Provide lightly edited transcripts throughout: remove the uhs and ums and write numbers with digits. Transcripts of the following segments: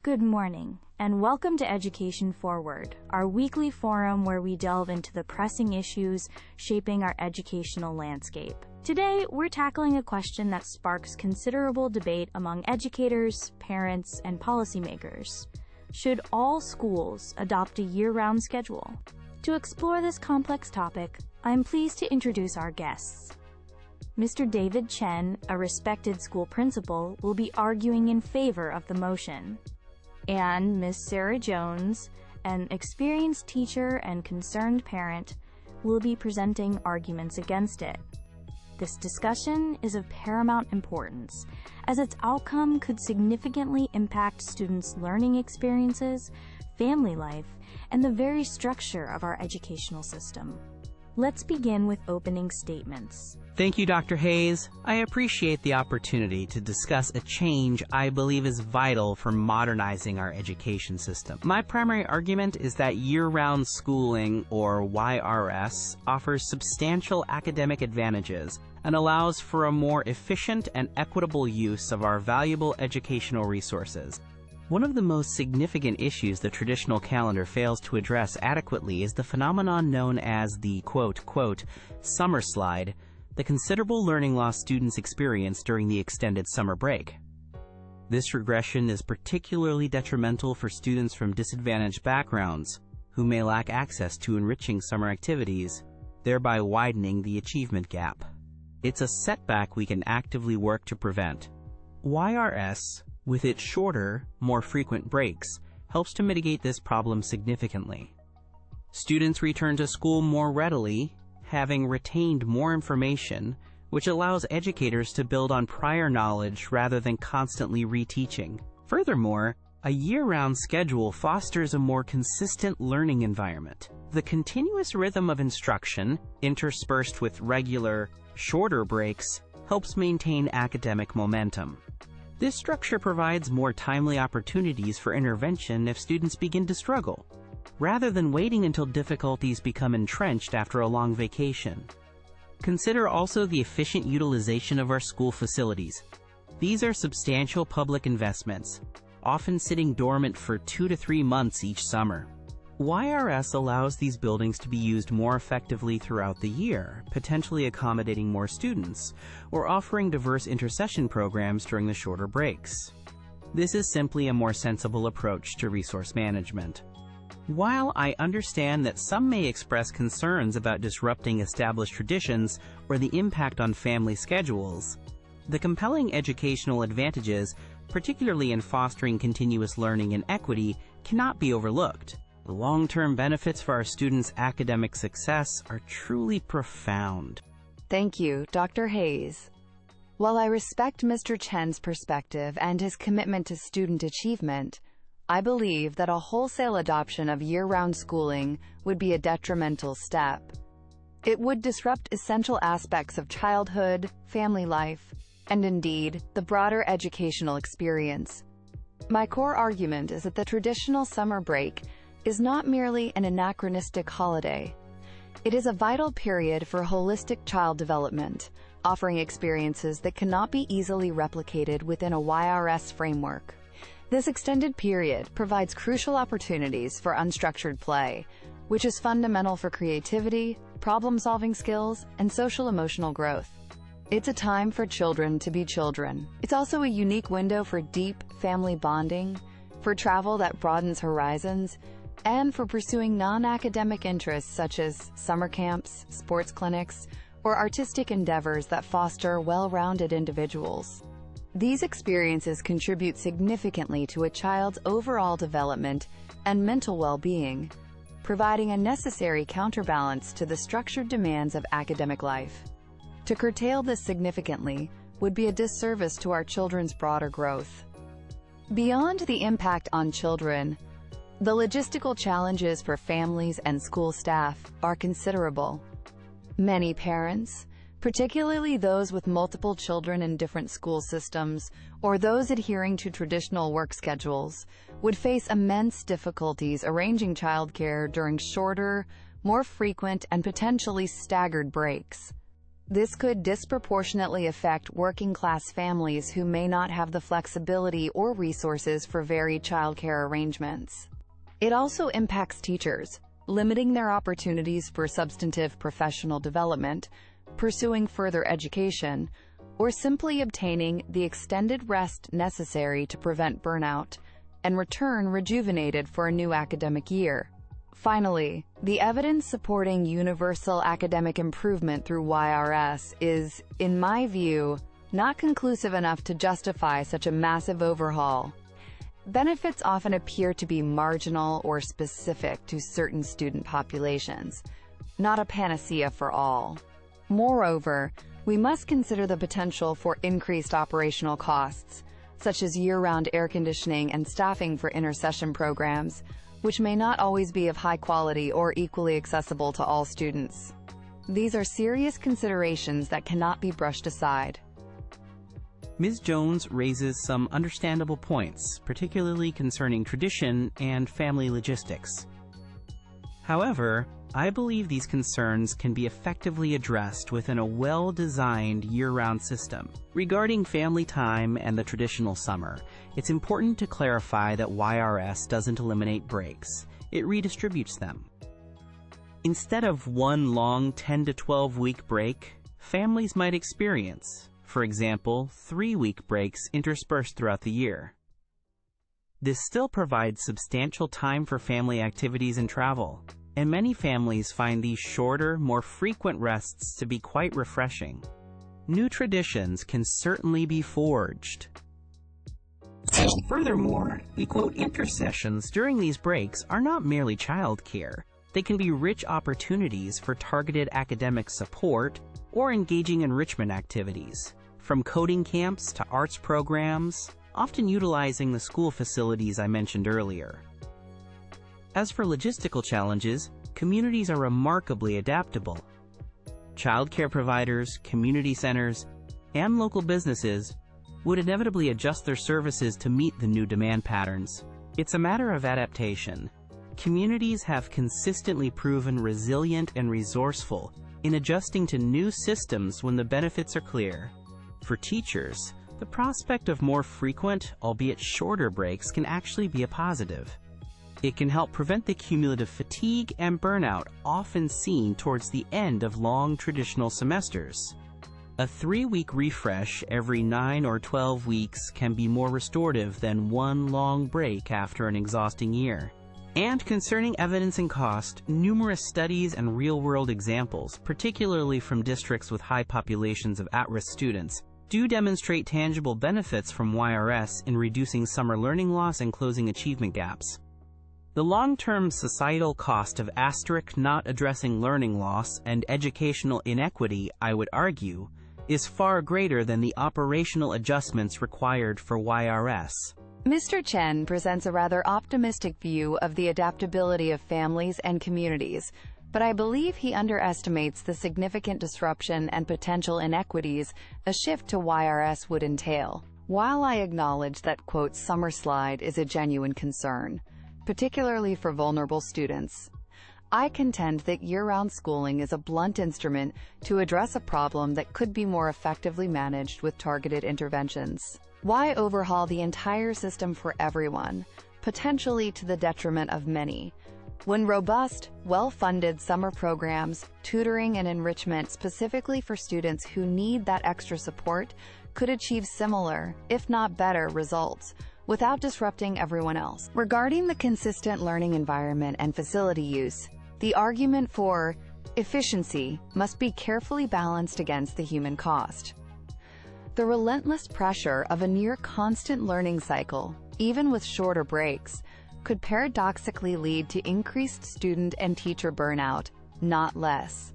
Good morning, and welcome to Education Forward, our weekly forum where we delve into the pressing issues shaping our educational landscape. Today, we're tackling a question that sparks considerable debate among educators, parents, and policymakers. Should all schools adopt a year-round schedule? To explore this complex topic, I'm pleased to introduce our guests. Mr. David Chen, a respected school principal, will be arguing in favor of the motion. And Ms. Sarah Jones, an experienced teacher and concerned parent, will be presenting arguments against it. This discussion is of paramount importance, as its outcome could significantly impact students' learning experiences, family life, and the very structure of our educational system. Let's begin with opening statements. Thank you, Dr. Hayes. I appreciate the opportunity to discuss a change I believe is vital for modernizing our education system. My primary argument is that year-round schooling, or YRS, offers substantial academic advantages and allows for a more efficient and equitable use of our valuable educational resources. One of the most significant issues the traditional calendar fails to address adequately is the phenomenon known as the summer slide, the considerable learning loss students experience during the extended summer break. This regression is particularly detrimental for students from disadvantaged backgrounds who may lack access to enriching summer activities, thereby widening the achievement gap. It's a setback we can actively work to prevent. YRS, with its shorter, more frequent breaks, helps to mitigate this problem significantly. Students return to school more readily, having retained more information, which allows educators to build on prior knowledge rather than constantly reteaching. Furthermore, a year-round schedule fosters a more consistent learning environment. The continuous rhythm of instruction, interspersed with regular, shorter breaks, helps maintain academic momentum. This structure provides more timely opportunities for intervention if students begin to struggle, rather than waiting until difficulties become entrenched after a long vacation. Consider also the efficient utilization of our school facilities. These are substantial public investments, often sitting dormant for 2 to 3 months each summer. YRS allows these buildings to be used more effectively throughout the year, potentially accommodating more students, or offering diverse intercession programs during the shorter breaks. This is simply a more sensible approach to resource management. While I understand that some may express concerns about disrupting established traditions or the impact on family schedules, the compelling educational advantages, particularly in fostering continuous learning and equity, cannot be overlooked. The long-term benefits for our students' academic success are truly profound. Thank you, Dr. Hayes. While I respect Mr. Chen's perspective and his commitment to student achievement, I believe that a wholesale adoption of year-round schooling would be a detrimental step. It would disrupt essential aspects of childhood, family life, and indeed, the broader educational experience. My core argument is that the traditional summer break is not merely an anachronistic holiday. It is a vital period for holistic child development, offering experiences that cannot be easily replicated within a YRS framework. This extended period provides crucial opportunities for unstructured play, which is fundamental for creativity, problem-solving skills, and social-emotional growth. It's a time for children to be children. It's also a unique window for deep family bonding, for travel that broadens horizons, and for pursuing non-academic interests such as summer camps, sports clinics, or artistic endeavors that foster well-rounded individuals. These experiences contribute significantly to a child's overall development and mental well-being, providing a necessary counterbalance to the structured demands of academic life. To curtail this significantly would be a disservice to our children's broader growth. Beyond the impact on children, the logistical challenges for families and school staff are considerable. Many parents, particularly those with multiple children in different school systems or those adhering to traditional work schedules, would face immense difficulties arranging childcare during shorter, more frequent, and potentially staggered breaks. This could disproportionately affect working-class families who may not have the flexibility or resources for varied childcare arrangements. It also impacts teachers, limiting their opportunities for substantive professional development, pursuing further education, or simply obtaining the extended rest necessary to prevent burnout and return rejuvenated for a new academic year. Finally, the evidence supporting universal academic improvement through YRS is, in my view, not conclusive enough to justify such a massive overhaul. Benefits often appear to be marginal or specific to certain student populations, not a panacea for all. Moreover, we must consider the potential for increased operational costs, such as year-round air conditioning and staffing for intercession programs, which may not always be of high quality or equally accessible to all students. These are serious considerations that cannot be brushed aside. Ms. Jones raises some understandable points, particularly concerning tradition and family logistics. However, I believe these concerns can be effectively addressed within a well-designed year-round system. Regarding family time and the traditional summer, it's important to clarify that YRS doesn't eliminate breaks. It redistributes them. Instead of one long 10 to 12 week break, families might experience, for example, 3-week breaks interspersed throughout the year. This still provides substantial time for family activities and travel, and many families find these shorter, more frequent rests to be quite refreshing. New traditions can certainly be forged. Furthermore, we quote intercessions during these breaks are not merely childcare. They can be rich opportunities for targeted academic support or engaging enrichment activities, from coding camps to arts programs, often utilizing the school facilities I mentioned earlier. As for logistical challenges, communities are remarkably adaptable. Childcare providers, community centers, and local businesses would inevitably adjust their services to meet the new demand patterns. It's a matter of adaptation. Communities have consistently proven resilient and resourceful in adjusting to new systems when the benefits are clear. For teachers, the prospect of more frequent, albeit shorter breaks can actually be a positive. It can help prevent the cumulative fatigue and burnout often seen towards the end of long traditional semesters. A 3-week refresh every 9 or 12 weeks can be more restorative than one long break after an exhausting year. And concerning evidence and cost, numerous studies and real-world examples, particularly from districts with high populations of at-risk students, do demonstrate tangible benefits from YRS in reducing summer learning loss and closing achievement gaps. The long-term societal cost of not addressing learning loss and educational inequity, I would argue, is far greater than the operational adjustments required for YRS. Mr. Chen presents a rather optimistic view of the adaptability of families and communities, but I believe he underestimates the significant disruption and potential inequities a shift to YRS would entail. While I acknowledge that, quote, summer slide is a genuine concern, particularly for vulnerable students, I contend that year-round schooling is a blunt instrument to address a problem that could be more effectively managed with targeted interventions. Why overhaul the entire system for everyone, potentially to the detriment of many, when robust, well-funded summer programs, tutoring and enrichment specifically for students who need that extra support could achieve similar, if not better, results without disrupting everyone else? Regarding the consistent learning environment and facility use, the argument for efficiency must be carefully balanced against the human cost. The relentless pressure of a near-constant learning cycle, even with shorter breaks, could paradoxically lead to increased student and teacher burnout, not less.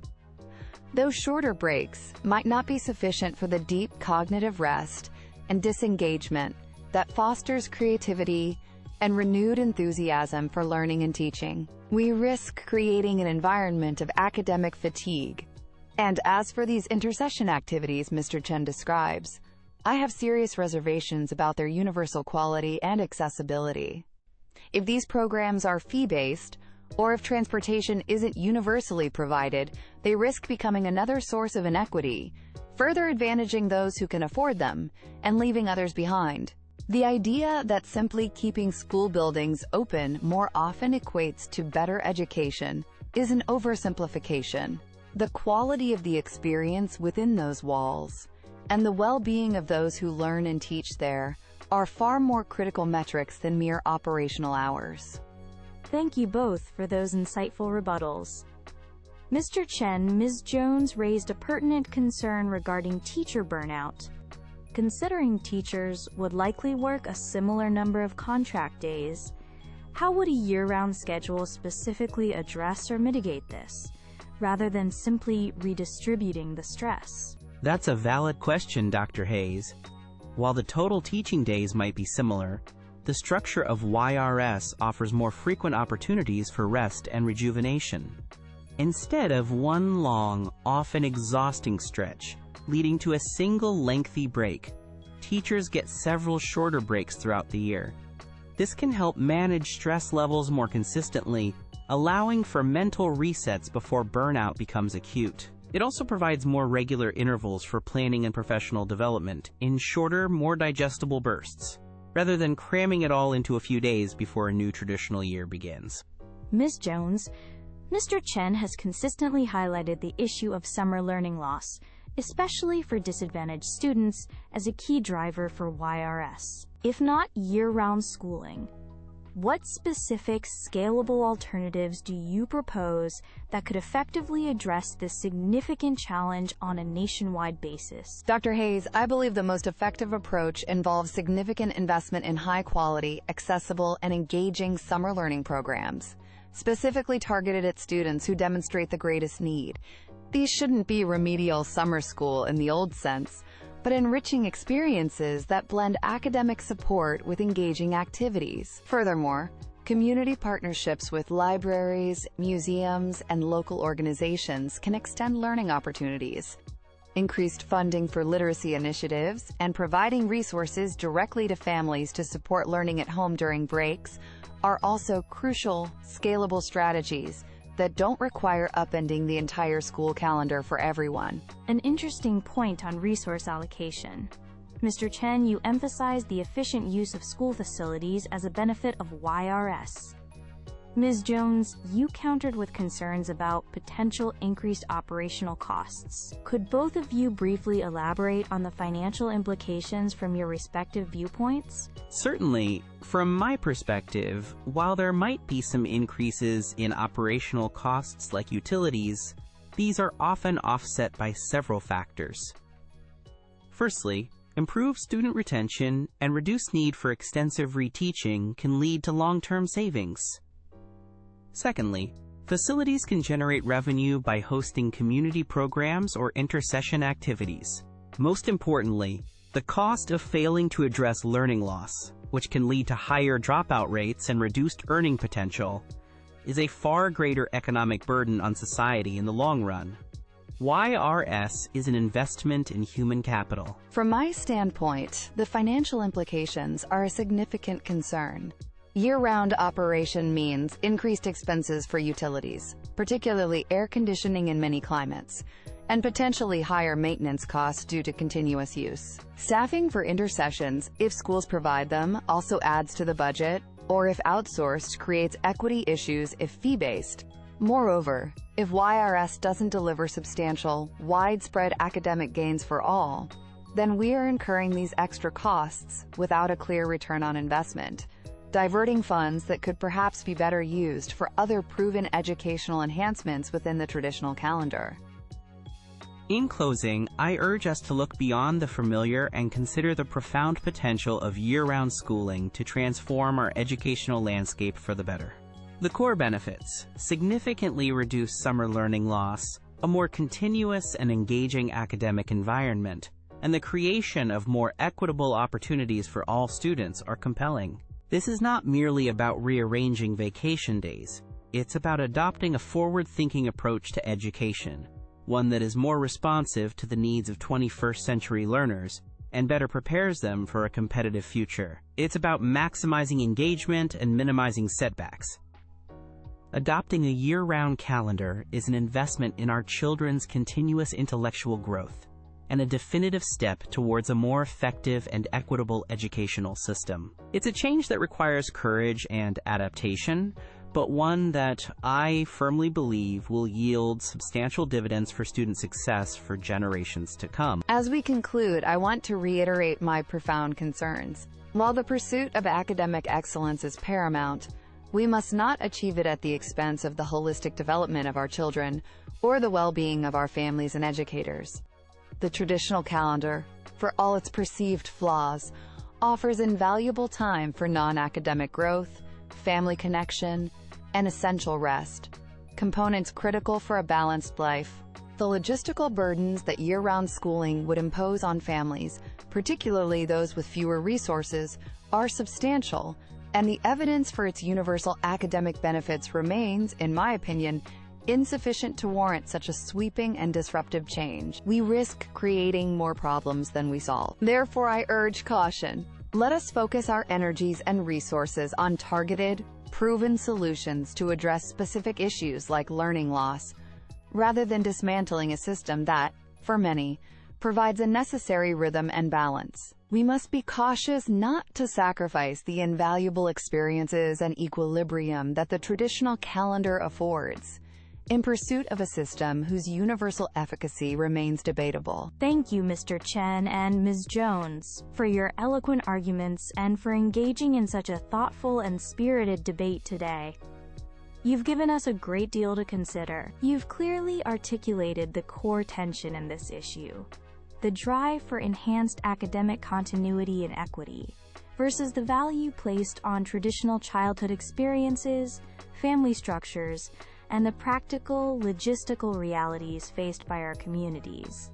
Those shorter breaks might not be sufficient for the deep cognitive rest and disengagement that fosters creativity and renewed enthusiasm for learning and teaching. We risk creating an environment of academic fatigue. And as for these intercession activities Mr. Chen describes, I have serious reservations about their universal quality and accessibility. If these programs are fee-based, or if transportation isn't universally provided, they risk becoming another source of inequity, further advantaging those who can afford them and leaving others behind. The idea that simply keeping school buildings open more often equates to better education is an oversimplification. The quality of the experience within those walls and the well-being of those who learn and teach there are far more critical metrics than mere operational hours. Thank you both for those insightful rebuttals. Mr. Chen, Ms. Jones raised a pertinent concern regarding teacher burnout. Considering teachers would likely work a similar number of contract days, how would a year-round schedule specifically address or mitigate this, rather than simply redistributing the stress? That's a valid question, Dr. Hayes. While the total teaching days might be similar, the structure of YRS offers more frequent opportunities for rest and rejuvenation. Instead of one long, often exhausting stretch, leading to a single lengthy break, teachers get several shorter breaks throughout the year. This can help manage stress levels more consistently, allowing for mental resets before burnout becomes acute. It also provides more regular intervals for planning and professional development in shorter, more digestible bursts, rather than cramming it all into a few days before a new traditional year begins. Ms. Jones, Mr. Chen has consistently highlighted the issue of summer learning loss, especially for disadvantaged students, as a key driver for YRS. If not year-round schooling, what specific scalable alternatives do you propose that could effectively address this significant challenge on a nationwide basis? Dr. Hayes, I believe the most effective approach involves significant investment in high-quality, accessible, and engaging summer learning programs, specifically targeted at students who demonstrate the greatest need. These shouldn't be remedial summer school in the old sense, but enriching experiences that blend academic support with engaging activities. Furthermore, community partnerships with libraries, museums, and local organizations can extend learning opportunities. Increased funding for literacy initiatives and providing resources directly to families to support learning at home during breaks are also crucial, scalable strategies that don't require upending the entire school calendar for everyone. An interesting point on resource allocation. Mr. Chen, you emphasized the efficient use of school facilities as a benefit of YRS. Ms. Jones, you countered with concerns about potential increased operational costs. Could both of you briefly elaborate on the financial implications from your respective viewpoints? Certainly, from my perspective, while there might be some increases in operational costs like utilities, these are often offset by several factors. Firstly, improved student retention and reduced need for extensive reteaching can lead to long-term savings. Secondly, facilities can generate revenue by hosting community programs or intersession activities. Most importantly, the cost of failing to address learning loss, which can lead to higher dropout rates and reduced earning potential, is a far greater economic burden on society in the long run. YRS is an investment in human capital. From my standpoint, the financial implications are a significant concern. Year-round operation means increased expenses for utilities, particularly air conditioning in many climates, and potentially higher maintenance costs due to continuous use. Staffing for intersessions, if schools provide them, also adds to the budget, or if outsourced, creates equity issues if fee-based. Moreover, if YRS doesn't deliver substantial, widespread academic gains for all, then we are incurring these extra costs without a clear return on investment, diverting funds that could perhaps be better used for other proven educational enhancements within the traditional calendar. In closing, I urge us to look beyond the familiar and consider the profound potential of year-round schooling to transform our educational landscape for the better. The core benefits: significantly reduced summer learning loss, a more continuous and engaging academic environment, and the creation of more equitable opportunities for all students are compelling. This is not merely about rearranging vacation days. It's about adopting a forward-thinking approach to education, one that is more responsive to the needs of 21st century learners and better prepares them for a competitive future. It's about maximizing engagement and minimizing setbacks. Adopting a year-round calendar is an investment in our children's continuous intellectual growth and a definitive step towards a more effective and equitable educational system. It's a change that requires courage and adaptation, but one that I firmly believe will yield substantial dividends for student success for generations to come. As we conclude, I want to reiterate my profound concerns. While the pursuit of academic excellence is paramount, we must not achieve it at the expense of the holistic development of our children or the well-being of our families and educators. The traditional calendar, for all its perceived flaws, offers invaluable time for non-academic growth, family connection, and essential rest, components critical for a balanced life. The logistical burdens that year-round schooling would impose on families, particularly those with fewer resources, are substantial, and the evidence for its universal academic benefits remains, in my opinion, insufficient to warrant such a sweeping and disruptive change. We risk creating more problems than we solve. Therefore, I urge caution. Let us focus our energies and resources on targeted, proven solutions to address specific issues like learning loss, rather than dismantling a system that, for many, provides a necessary rhythm and balance. We must be cautious not to sacrifice the invaluable experiences and equilibrium that the traditional calendar affords, in pursuit of a system whose universal efficacy remains debatable. Thank you, Mr. Chen and Ms. Jones, for your eloquent arguments and for engaging in such a thoughtful and spirited debate today. You've given us a great deal to consider. You've clearly articulated the core tension in this issue: the drive for enhanced academic continuity and equity versus the value placed on traditional childhood experiences, family structures, and the practical, logistical realities faced by our communities.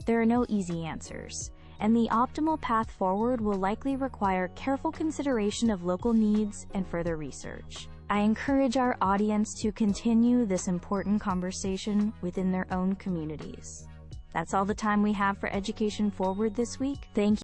There are no easy answers, and the optimal path forward will likely require careful consideration of local needs and further research. I encourage our audience to continue this important conversation within their own communities. That's all the time we have for Education Forward this week. Thank you.